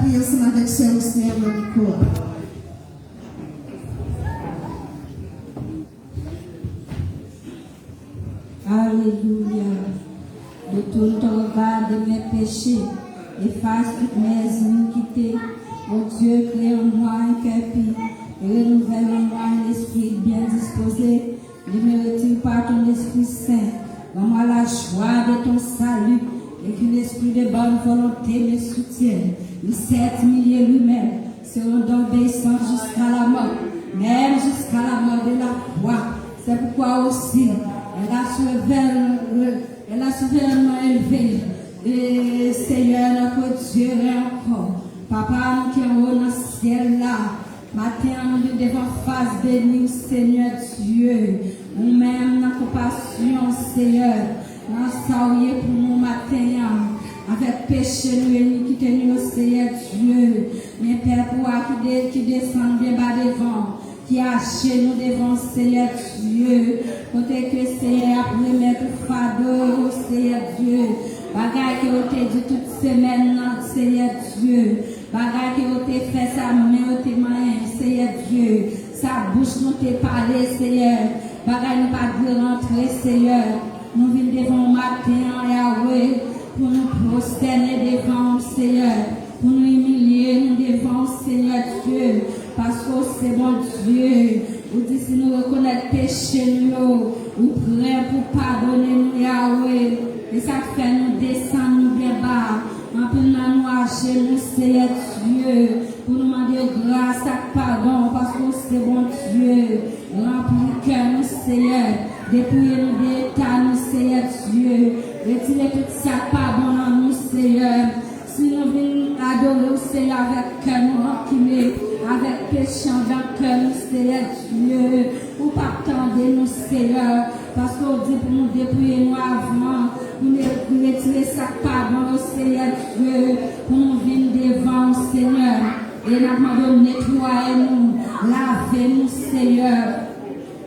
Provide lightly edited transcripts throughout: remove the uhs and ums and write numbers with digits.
prier ensemble avec Chelouneda Nico. Alléluia. Détourne ton regard de mes péchés, efface toutes mes iniquités. Ô Dieu, crée en moi un cœur pur et renouvelle en moi un esprit bien disposé. Ne me retire pas ton Esprit Saint. Donne-moi la joie de ton salut et qu'un esprit de bonne volonté me soutienne. Les 7 milliers lui-même seront d'obéissance jusqu'à la mort, même jusqu'à la mort de la croix. C'est pourquoi aussi elle a souverainement élevé. Et Seigneur, notre Dieu, encore. Papa, nous qui sommes dans le ciel là, matin, nous devons face bénir, Seigneur Dieu. Nous-mêmes, dans compassion, Seigneur, nous saluons pour nous matin, avec péché, nous iniquité, nous, Seigneur Dieu. Mais Père, pour qui descend des bas devant, qui a chez nous devant, Seigneur Dieu. Côté que Seigneur a pu mettre fardeau, Seigneur Dieu. Bagaille qui a été dit toute semaine, Seigneur Dieu. Bagaille qui a été fait sa main, tes mains, Seigneur Dieu. Sa bouche nous t'a parlé, Seigneur. Bagaille nous pas de rentrer, Seigneur. Nous venons devant matin, Yahweh, pour nous prosterner devant, Seigneur. Pour nous humilier, nous devant, Seigneur Dieu. Parce que c'est bon Dieu. Vous dites si nous reconnaissons péché, nous prêts pour pardonner nous, Yahweh. Et ça fait nous descendre, nous bien bas. En plus, nous agir, nous, Seigneur Dieu. Pour nous demander grâce et pardon. Parce que c'est bon Dieu. Remplis le cœur, nous, Seigneur. Dépouillez-nous des états, nous, Seigneur Dieu. Retirez tout ça, pardon, nous, Seigneur. Si nous venons adorer au Seigneur avec cœur, nous remplis, avec péché dans le cœur, nous, Seigneur Dieu. Ou pas attendre, nous, Seigneur. Parce qu'on dit pour nous dépouiller nous avant, pour nous retirer ça pardon au Seigneur Dieu, pour nous venir devant, Seigneur. Et nous demandons nettoyer-nous, lavez-nous, Seigneur.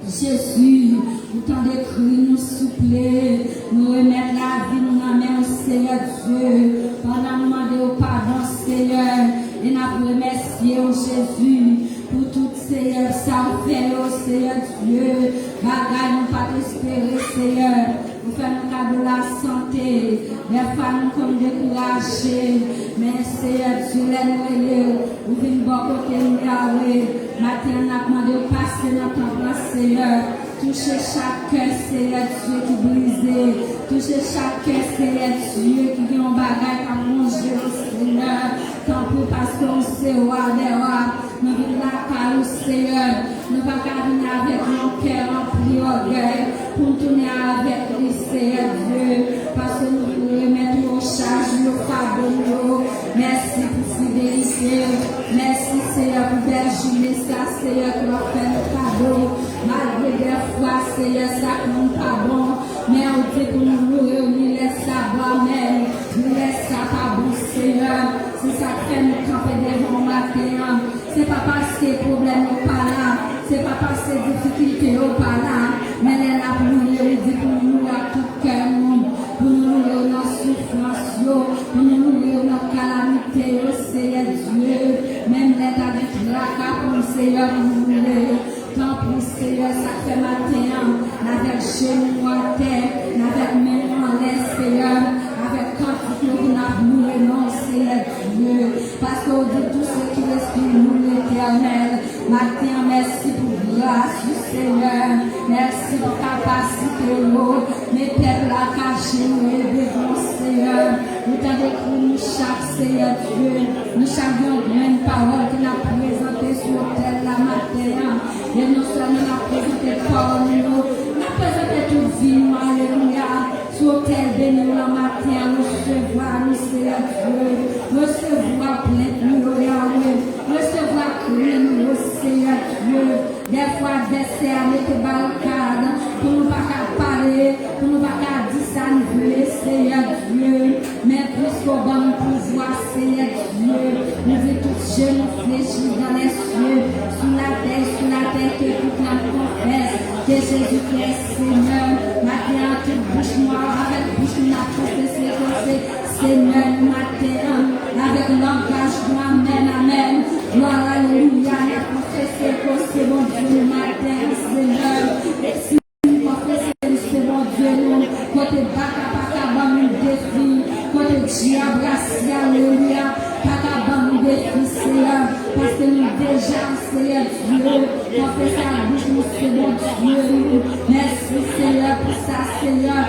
Jésus, nous t'en décrit, nous souffler, nous remettre la vie, nous n'amène au Seigneur Dieu. Pendant nous demander au pardon, Seigneur. Et nous remercier au Jésus pour tout, Seigneur, ça fait au Seigneur Dieu. Bagaille, nous pas espérer, Seigneur. Vous faites nous cadeau la santé. Les femmes comme découragées. Mais Seigneur Dieu, les vous venez bon côté, nous Yahweh. Maintenant, nous avons demandé de passer dans ton plan, Seigneur. Touchez chaque cœur, Seigneur Dieu, qui brisé. Touchez chaque cœur, Seigneur Dieu, qui vient en bagaille à manger, Seigneur. Tant pis parce qu'on sait, roi des rois. Nous venons la caille, Seigneur. Nous ne pouvons pas venir avec mon cœur rempli d'orgueil pour tourner avec lui, Seigneur Dieu. Parce que nous voulons remettre aux charges, nos fardeaux. Merci pour fidélité. Merci, Seigneur, pour berger ça, Seigneur, qui va faire le cadeau. Malgré des fois, Seigneur, ça ne nous pas bon. Mais on dit pour nous réunir les sabbats, mais nous laisse ça pas bon, Seigneur. C'est ça qui fait nous camper devant matin. C'est pas parce que les problèmes sont pas là. C'est pas parce que les difficultés sont pas là. Mais les là pour nous, il dit pour nous à tout cœur, pour nous nourrir nos souffrances, pour nous nourrir nos calamités, Seigneur Dieu. Même les avec la pour le Seigneur nous nourrir. Tant pour Seigneur, ça fait matin, avec genoux en terre, avec main en l'air, Seigneur, avec quand nous avons non, Seigneur Dieu, parce qu'on dit tout ce qui respire nous, l'Éternel. Matin, merci pour grâce du Seigneur, merci pour capacité, mes pères la caché, nous devant, Seigneur, nous t'avons nous chaque, Seigneur Dieu, nous savions une parole qui n'a présenté sur terre la matin. Et nous sommes là présentés par nous, nous présentons toute vie, alléluia. Sur terre béni la matin, recevoir, nous Seigneur Dieu, recevoir plein nous, Yahweh, recevoir plein nous, Seigneur Dieu. Des fois, des serres, des barricades, pour nous pas parler, pour nous pas dire ça, nous Seigneur Dieu. Mais puisqu'au bon pouvoir, Seigneur Dieu, nous voulons tous genoux fléchis dans les cieux, sous la terre, que toute la confesse, que Jésus-Christ Seigneur, maintenant toute bouche noire, avec bouche n'a professé, Seigneur, nous matin, avec l'engagement, amen, amen. Gloire, alléluia, nous confessons que c'est bon Dieu, matin, Seigneur. Et si nous confessons, c'est bon Dieu, nous, côté baka, nous défi, côté diable, alléluia, baka, nous défi, Seigneur, parce que nous déjà, Seigneur Dieu, confessons à nous, c'est bon Dieu, merci Seigneur pour ça, Seigneur.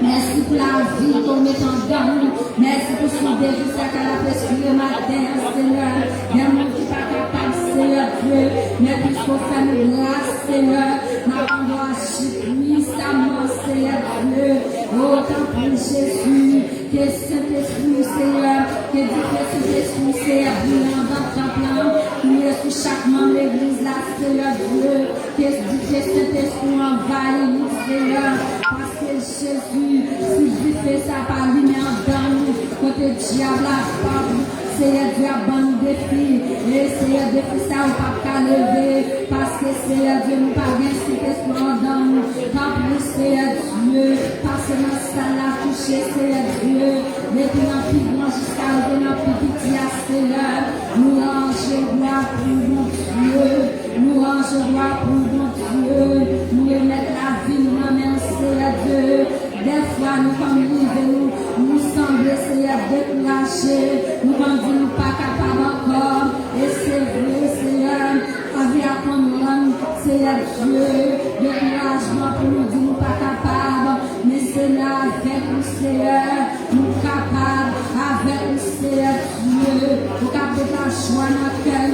Merci pour la vie qu'on met en donne. Merci pour son défi qu'elle a fait sur le matin, Seigneur. Il y a un monde qui n'est pas capable, Seigneur Dieu. Mais puisqu'on fait une grâce, Seigneur, nous rendons puissamment, Seigneur Dieu. Oh, tant pour Jésus, que Saint-Esprit, Seigneur, que Dieu fait Saint-Esprit, Seigneur, brillant dans ton plan. Nous sur chaque membre de l'église, là, Seigneur Dieu. Que Dieu fait Saint-Esprit envahit nous, Seigneur. Parce que Jésus, si Dieu fait ça par lui-même dans nous, côté diable, la femme, Seigneur Dieu a bon défi, et Seigneur Dieu fait ça, on ne peut pas lever, parce que Seigneur Dieu nous pas bien si qu'est-ce qu'on dans nous, tant plus Seigneur Dieu, parce que notre salle a touché Seigneur Dieu, depuis notre plus grand jusqu'à notre plus petit Seigneur, nous rangeons gloire pour mon Dieu, nous rangeons gloire pour mon Dieu, nous remettons la vie, nous amènons Seigneur Dieu. Des fois, nous comme nous semblons, Seigneur, découragés, nous comme nous pas capables encore. Et c'est vrai, Seigneur, avec à ton nom, Seigneur Dieu, découragement pour nous dire nous pas capables. Mais Seigneur, avec nous, Seigneur, nous capables, avec nous, Seigneur Dieu, nous capables de la joie dans notre cœur.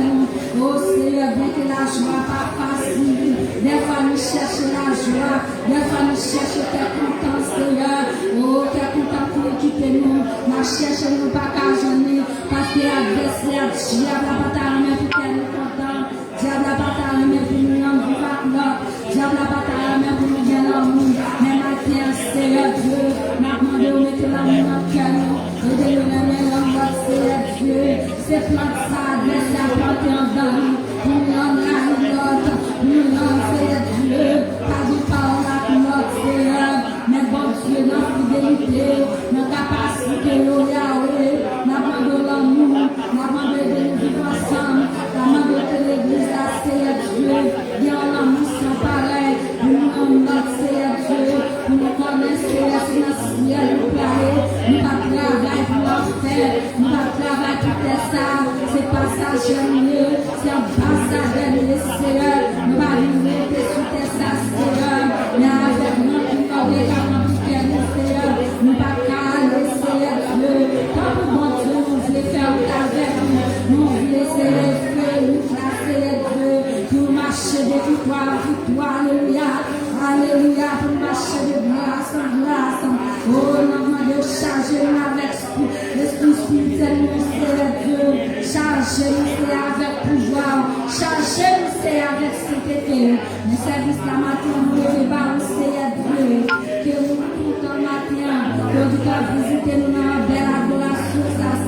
Oh Seigneur, bien que la joie pas facile. Des fois, nous cherchons la joie, des fois, nous cherchons tes contents, Seigneur. Oh, tes contents pour quitter nous. Nous cherchons nous pas qu'à jeûner, parce que l'adversaire, diable, n'a pas ta main pour qu'elle nous contente. Diable, n'a pas ta main pour nous rendre vivants. Diable, n'a pas ta main pour nous bien l'amour. Mais maintenant, Seigneur Dieu, nous demandons de mettre l'amour dans le cœur. Et de nous donner l'amour, Seigneur Dieu. C'est plante ça, adversaire, planter en dedans. Pour nous rendre la l'autre, nous rendre, Seigneur Dieu, pas de parole à notre Seigneur, mais bon Dieu, dans fidélité, dans capacité, oh Yahweh, nous demandons l'amour, nous demandons de nous vivre ensemble, nous demandons que l'église, la Seigneur Dieu, vienne en mission pareille, pour nous rendre notre Seigneur Dieu, pour nous connaître, Seigneur, si notre ciel nous plaît, nous pas travailler pour l'enfer, nous pas travailler pour faire ça, c'est pas ça, mieux, c'est un passage de Seigneur, nous va vivre sur tes Seigneur, mais avec nous qui nous regardons tout Seigneur, nous pas caler Seigneur Dieu, comme bon Dieu nous voulons faire avec nous voulons Seigneur Dieu, Seigneur Dieu, pour marcher de victoire, alléluia, alléluia, pour marcher de grâce en grâce, oh non, Dieu, chargez-nous avec l'esprit spirituel, Seigneur Dieu, chargez-nous avec pouvoir, chargez-nous avec sainteté. Le service la matin, nous devons Seigneur Dieu, que nous tout en matin, que nous puissions visiter nous dans la belle adoration,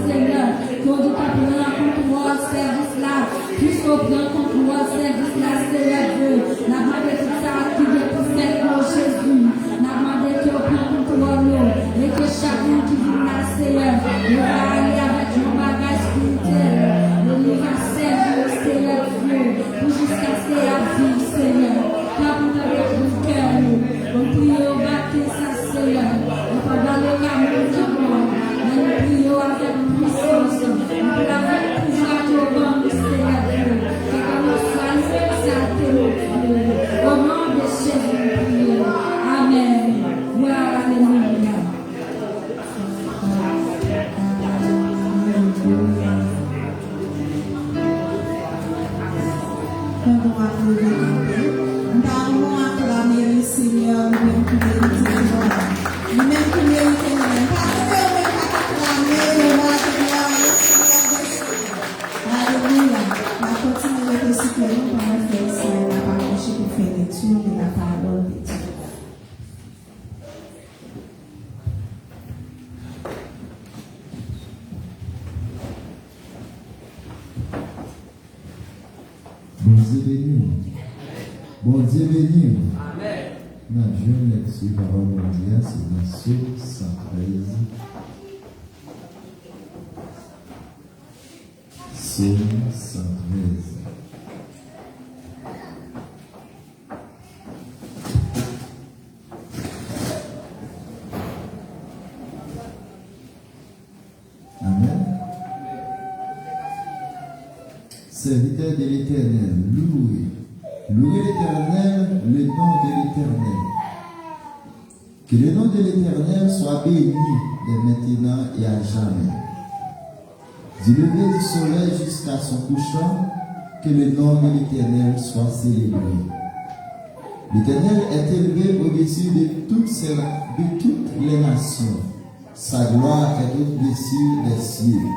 Seigneur, que nous puissions prendre contre le service là, puisqu'on prend contre le service là, Seigneur Dieu, la demandé tout ça qui vient pour faire pour Jésus, la demandé que nous prenions contre nous, et que chacun qui vit là, Seigneur, nous va aller avec nos bagages spirituels, et nous va servir, Seigneur Dieu, pour jusqu'à ce que la vie, Seigneur, quand vous avez tout cœur, on prie au baptême, ça, Seigneur, on peut dans le camion de mort, mais nous prions avec puissance, nous prions avec pouvoir au bon du Seigneur Dieu, et que nous soyons exaltés, mon Dieu, au nom de Jésus, nous prions. Amen. Gloire, alléluia. Nous allons acclamer le Seigneur, nous-mêmes qui méritons. Nous-mêmes qui méritons. Acclamer le roi de gloire, le Seigneur. Alléluia. On va continuer le cycle pendant que le Seigneur n'a pas marché pour faire l'étude de la parole de Dieu. Bon Dieu béni. Amen. Dans la jeune lecture parole mondiale, c'est dans Psaume 113, Psaume 113. Amen. Serviteur de l'Éternel, louez. Louez l'Éternel, le nom de l'Éternel. Que le nom de l'Éternel soit béni dès maintenant et à jamais. Du lever du soleil jusqu'à son couchant, que le nom de l'Éternel soit célébré. L'Éternel est élevé au-dessus de toutes les nations. Sa gloire est au-dessus des cieux.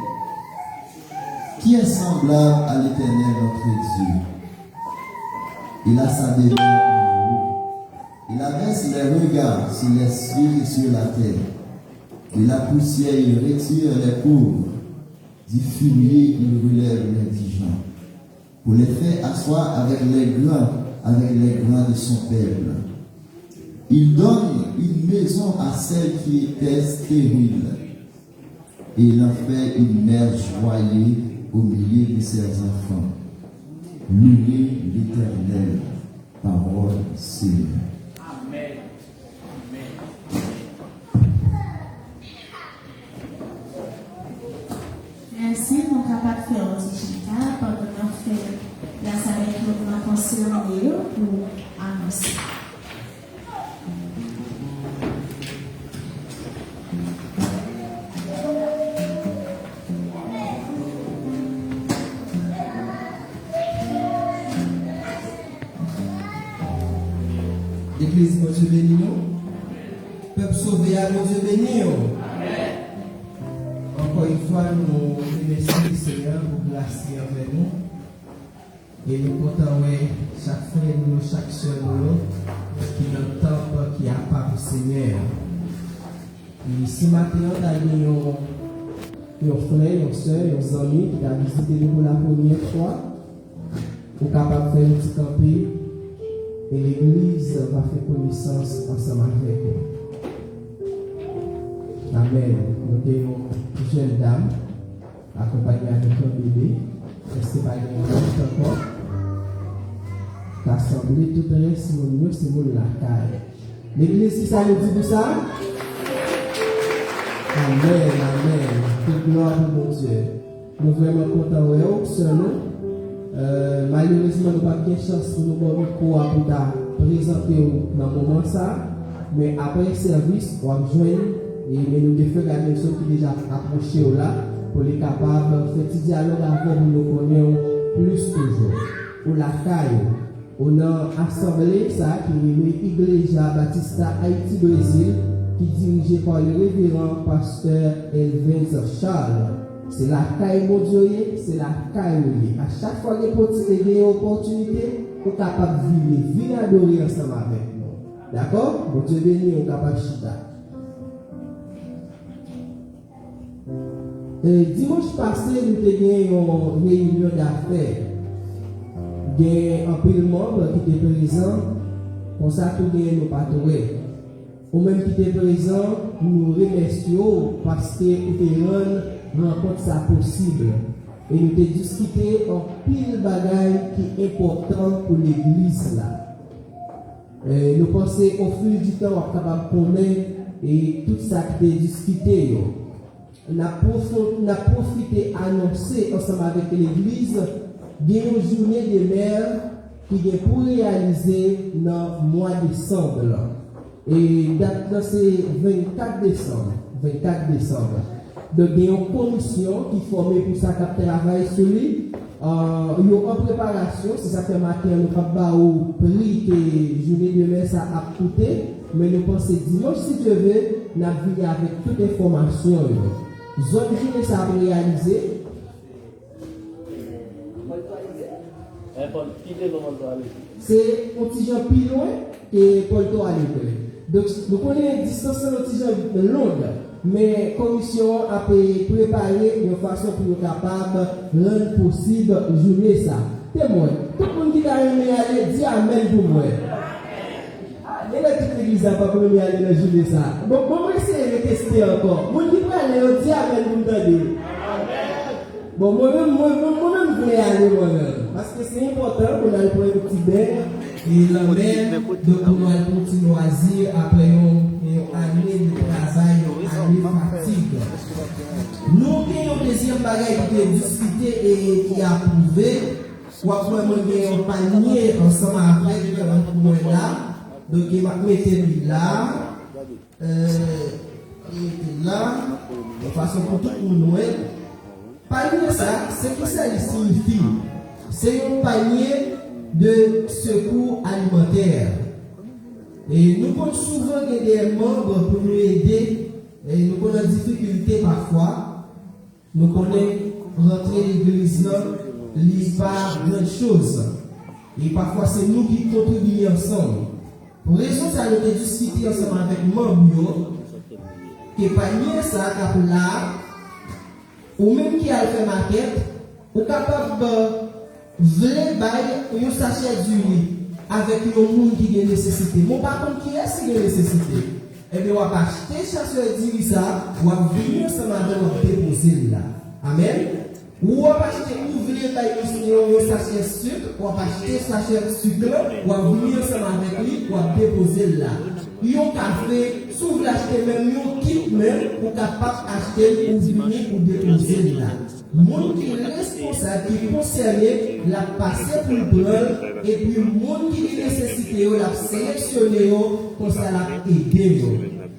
Qui est semblable à l'Éternel notre Dieu? Il a sa demeure en haut. Il abaisse les regards sur les cieux et sur la terre. De la poussière, il retire les pauvres. Du fumier, il relève les indigents. Pour les faire asseoir avec les grands de son peuple. Il donne une maison à celle qui était stérile. Et il en fait une mère joyeuse au milieu de ses enfants. Louez l'Éternel, parole Seigneur. Amen. Merci, mon capable de faire un petit chita pendant qu'on fait la salle de concerné pour annoncer. Église, mon Dieu béni nous. Peuple sauvé à mon Dieu béni nous. Encore une fois, nous remercions le Seigneur pour grâce envers nous. Et nous comptons chaque frère, nous, chaque soeur, qui est dans le temple, qui a pas le Seigneur. Et ce matin, on a eu un frère, une soeur, un ami qui a visité nous pour la première fois. Pour capable de faire un petit campé. Et l'Église va faire connaissance ensemble avec nous. Amen. Nous avons une jeune dame accompagnée avec un bébé. Est-ce que pas encore? Rassembler tout le reste, c'est mon la caille. L'Église, si ça nous dit tout ça? Amen, amen. Toute gloire pour mon Dieu. Nous sommes vraiment contents de vous seul. Malheureusement, nous n'avons pas de chance pour nous présenter dans le moment ça. Mais après le service, on va joindre et nous devons faire la mission qui est déjà approchée là pour les capables de faire un dialogue avant pour nous connaître plus toujours. Pour la caille, on a assemblé ça qui est l'Iglesia Batista Haïti Brésil qui est dirigée par le révérend pasteur Elvin Charles. C'est la caille mondiale, c'est la caille. À chaque fois que vous avez une opportunité, vous êtes capable de vivre, adorer ensemble avec nous. D'accord? Bon Dieu béni, vous êtes capable de chita. Dimanche passé, nous avons une réunion d'affaires. Il y a un peu de membres qui étaient présents, pour ça que nous avons pas trouvé. Ou même qui étaient présents, nous remercions parce que nous avons rencontre ça possible. Et nous avons discuté en pile de bagages qui est important pour l'église là. Nous pensons au fil du temps, on est capable de connaître et tout ça qui est discuté. On a profité d'annoncer ensemble avec l'église une journée de mères qui est pour réaliser dans le mois de décembre. Et date c'est 24 décembre. 24 décembre. Donc, il y a une commission qui est formée pour ça qui travaille sur lui. Il y a en préparation, c'est ça que matin, nous avons au prix que journée de mai ça a coûté. Mais nous pensons dimanche, si Dieu veut, nous venons avec toute information. Zone journée ça a réalisé. C'est un petit genre plus loin que Porto Alegre. Donc, nous connaissons une distance un petit genre longue. Mais la commission a préparé une façon pour être capable de rendre possible de jouer ça. Témoin, tout le monde qui a aimé aller, dit Amen pour moi. Et là, toute l'église n'a pas aimé aller dans jouer ça. Donc, on va essayer de tester encore. Mon qui peut aller, dit Amen pour me donner. Bon, moi-même, je voulais aller moi-même. Parce que c'est important pour aller pour un petit bain et l'emmène de pouvoir continuer à loisir après une année de travail, une année de fatigue. Nous avons un deuxième bagage qui est discuté et qui est approuvé. Soit vraiment un panier ensemble avec moi là. Donc, il m'a mis là. Là, de façon pour tout le monde. Panier, ça, c'est que ça signifie. C'est un panier de secours alimentaire. Et nous avons souvent des membres pour nous aider. Et nous avons des difficultés parfois. Nous connaissons rentrer l'église là, il n'y a pas grand chose. Et parfois, c'est nous qui contribuons ensemble. Pour raison, ça nous a discuté ensemble avec membres. Que panier, ça, cap là. Ou même qui a fait maquette, ou capable de bailler un sachet d'huile avec un monde qui a nécessité. Mon par contre, qui est-ce qui a nécessité? Eh bien, on va acheter sachet d'huile ça, on va venir ensemble avec nous déposer là. Amen. Ou on va acheter ouvrier un sachet de sucre, on va acheter sachet de sucre, on va venir ensemble avec lui, on va déposer là. Yon café, si vous l'achetez même, yon kit même, pour capable acheter ou venir ou déposer là. Monde qui est responsable, qui est concerné, l'a passé pour le prendre, et puis monde qui est nécessité, l'a sélectionné, pour ça l'a aidé.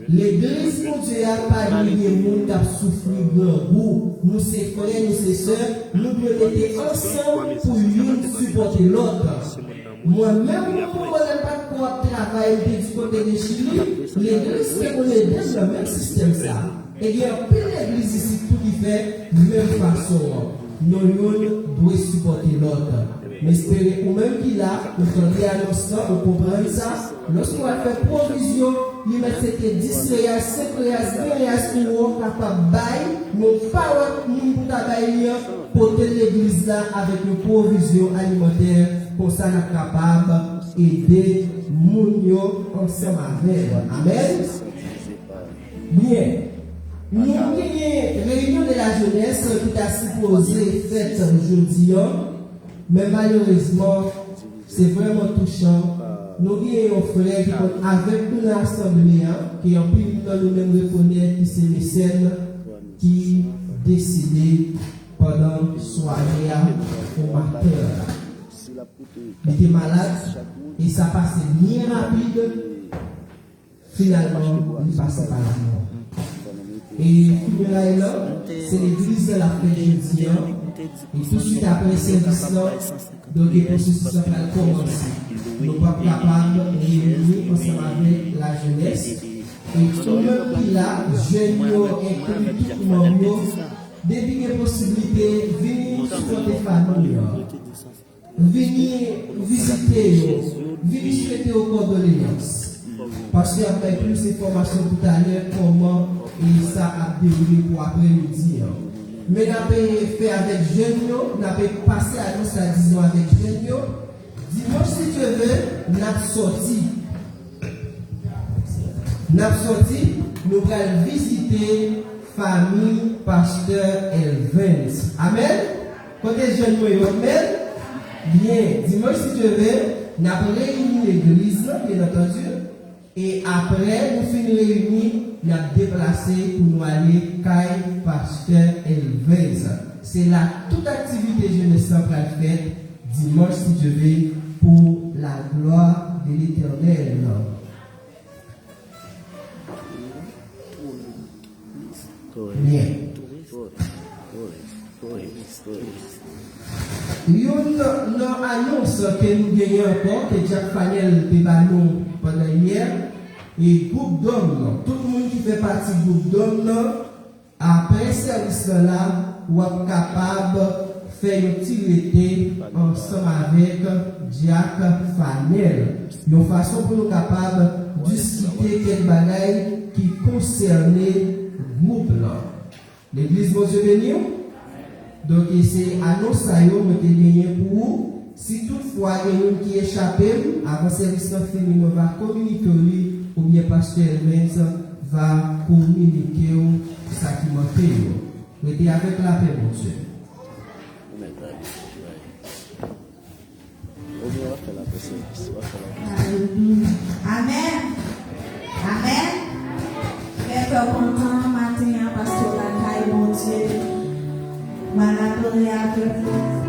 L'église, mon Dieu, a pas mis des monde qui a souffert grand goût. Nous, c'est frères, nous, c'est sœurs, nous devons être ensemble pour nous supporter l'autre. Moi-même, je ne connais pas quoi travailler du côté de Chili. L'église, c'est qu'on est dans le même système. Et il y a plein d'églises ici tout qui fait de la même façon. Nous devons supporter l'autre. Mais espérez ou même qu'il a, nous sommes annonçants, vous comprenez ça. Lorsqu'on a fait provision, il met c'était 10 réals, 5 réals, 20 réals pour capable de bailler, nous pas nous pour travailler pour l'église là avec une provision alimentaire. Pour ça, nous sommes capables d'aider les gens ensemble avec. Amen. Bien. Nous avons une réunion de la jeunesse qui a supposé faite aujourd'hui, mais malheureusement, c'est vraiment touchant. Nous avons un frère qui est avec nous l'assemblée, qui en plus nous-mêmes reconnaître que c'est les scènes qui décidé pendant soirée au matin. Il était malade et ça passait bien rapide. Finalement, il passait par la mort. Et c'est l'église de la fête jeudi. Et tout de suite après ce service-là, donc les processus va commencer. Nous sommes capables de réunir ensemble avec la jeunesse. Et tout le monde qui est là, jeunes et tout le monde, depuis les possibilités, venir supporter les familles. Venir visiter, venir souhaiter aux condoléances. Parce qu'il y a plus d'informations tout à l'heure comment ça a déroulé pour après-midi. Mais nous avons fait avec jeunes, nous avons passé à nous, ça disons avec jeunes. Dimanche, si tu veux, nous avons sorti. Nous avons sorti, nous allons visiter famille pasteur Elvins. Amen. Côté jeunes, amen. Bien, dimanche si tu veux, nous avons réuni l'église, bien entendu, et après, nous finissons réunis, nous avons déplacé pour nous aller caille pasteur Elvez. C'est là toute activité jeunesse centrale faite dimanche si tu veux, pour la gloire de l'Éternel. Bien. Une annonce que nous gagnons encore, que Jacques Fanel débanou pendant hier, et groupe d'hommes, tout le monde qui fait partie du groupe d'hommes, après ce service-là, ou est capable de faire une tirette ensemble avec Jacques Fanel. Une façon pour nous capables de discuter quel bagaille qui concerne le groupe. L'église va se bénir. Donc, c'est annonce ça, nous avons gagné pour vous. Si toutefois il y a un qui échappe, avant le service fini, on va communiquer lui, ou bien pasteur Evans va communiquer ce qui manque. Mettez avec la paix, mon Dieu. Alléluia. Amen. Amen. Je suis content matin parce que la caille, mon Dieu, m'a adoré avec vous.